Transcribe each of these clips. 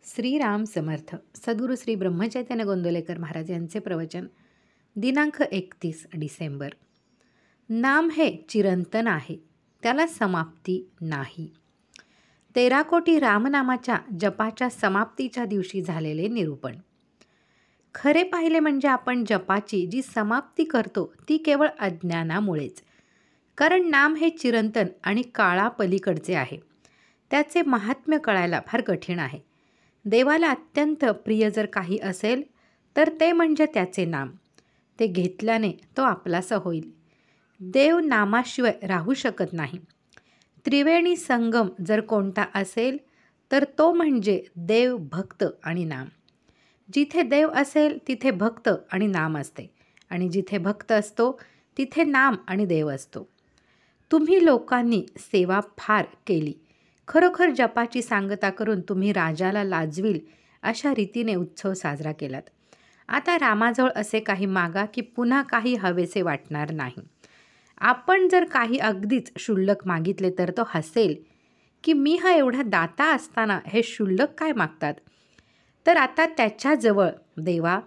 श्रीराम समर्थ. सद्गुरू श्री ब्रह्मचैतन्य गोंदवलेकर महाराज यांचे प्रवचन. दिनांक 31 डिसेंबर. नाम हे चिरंतन आहे, त्याला समाप्ती नाही. 13 कोटी रामनामाच्या जपाच्या समाप्तीच्या दिवशी झालेले निरूपण. खरे पाहिले म्हणजे आपण जपाची जी समाप्ती करतो ती केवळ अज्ञानामुळेच. कारण नाम हे चिरंतन आणि काळापलीकडचे आहे. त्याचे महात्म्य कळायला फार कठीण आहे. देवाला अत्यंत प्रिय जर काही असेल तर ते म्हणजे त्याचे नाम. ते घेतल्याने तो आपलासा होईल. देव नामाशिवाय राहू शकत नाही. त्रिवेणी संगम जर कोणता असेल तर तो म्हणजे देव, भक्त आणि नाम. जिथे देव असेल तिथे भक्त आणि नाम असते, आणि जिथे भक्त असतो तिथे नाम आणि देव असतो. तुम्ही लोकांनी सेवा फार केली. खरोखर जपाची सांगता करून तुम्ही राजाला लाजवील अशा रीतीने उत्सव साजरा केलात. आता रामाजवळ असे काही मागा की पुन्हा काही हवेसे वाटणार नाही. आपण जर काही अगदीच क्षुल्लक मागितले तर तो हसेल की मी हा एवढा दाता असताना हे क्षुल्लक काय मागतात. तर आता त्याच्याजवळ देवा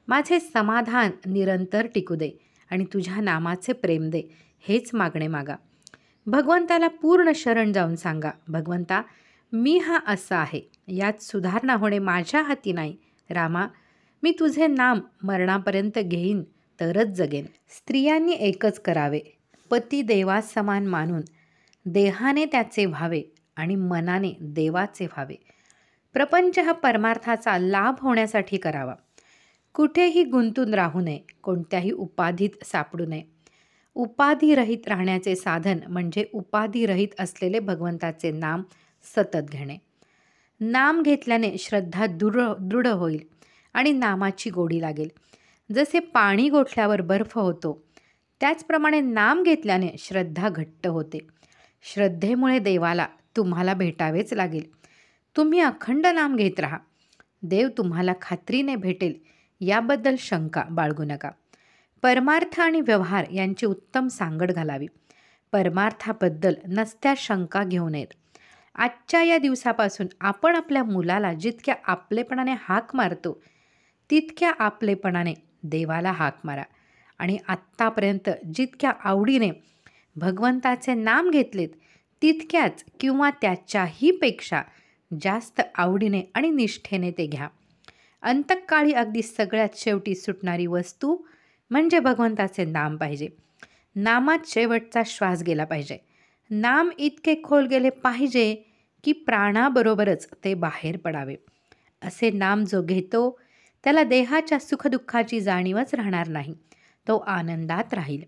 माझे समाधान निरंतर टिकू दे आणि तुझ्या नामाचे प्रेम दे हेच मागणे मागा. भगवंताला पूर्ण शरण जाऊन सांगा, भगवंता मी हा असा आहे, यात सुधारणा होणे माझ्या हाती नाही. रामा मी तुझे नाम मरणापर्यंत घेईन तरच जगेन. स्त्रियांनी एकच करावे, पती देवासमान मानून देहाने त्याचे व्हावे आणि मनाने देवाचे व्हावे. प्रपंच हा परमार्थाचा लाभ होण्यासाठी करावा. कुठेही गुंतून राहू नये, कोणत्याही उपाधीत सापडू नये. उपाधिरहित राहण्याचे साधन म्हणजे उपाधिरहित असलेले भगवंताचे नाम सतत घेणे. नाम घेतल्याने श्रद्धा दृढ होईल आणि नामाची गोडी लागेल. जसे पाणी गोठल्यावर बर्फ होतो त्याचप्रमाणे नाम घेतल्याने श्रद्धा घट्ट होते. श्रद्धेमुळे देवाला तुम्हाला भेटावेच लागेल. तुम्ही अखंड नाम घेत राहा. देव तुम्हाला खात्रीने भेटेल याबद्दल शंका बाळगू नका. परमार्थ आणि व्यवहार यांची उत्तम सांगड घालावी. परमार्थाबद्दल नसत्या शंका घेऊ नयेत. आजच्या या दिवसापासून आपण आपल्या मुलाला जितक्या आपलेपणाने हाक मारतो तितक्या आपलेपणाने देवाला हाक मारा. आणि आत्तापर्यंत जितक्या आवडीने भगवंताचे नाम घेतलेत तितक्याच किंवा त्याच्याही पेक्षा जास्त आवडीने आणि निष्ठेने ते घ्या. अंतकाळी अगदी सगळ्यात शेवटी सुटणारी वस्तू म्हणजे भगवंताचे नाम पाहिजे. नामात शेवटचा श्वास गेला पाहिजे. नाम इतके खोल गेले पाहिजे की प्राणाबरोबरच ते बाहेर पडावे. असे नाम जो घेतो त्याला देहाच्या सुखदुःखाची जाणीवच राहणार नाही. तो आनंदात राहील.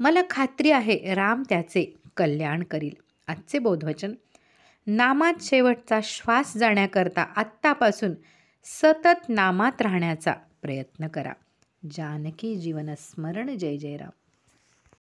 मला खात्री आहे राम त्याचे कल्याण करील. आजचे बोधवचन. नामात शेवटचा श्वास जाण्याकरता आत्तापासून सतत नामात राहण्याचा प्रयत्न करा. जानकी जीवन स्मरण. जय जय राम.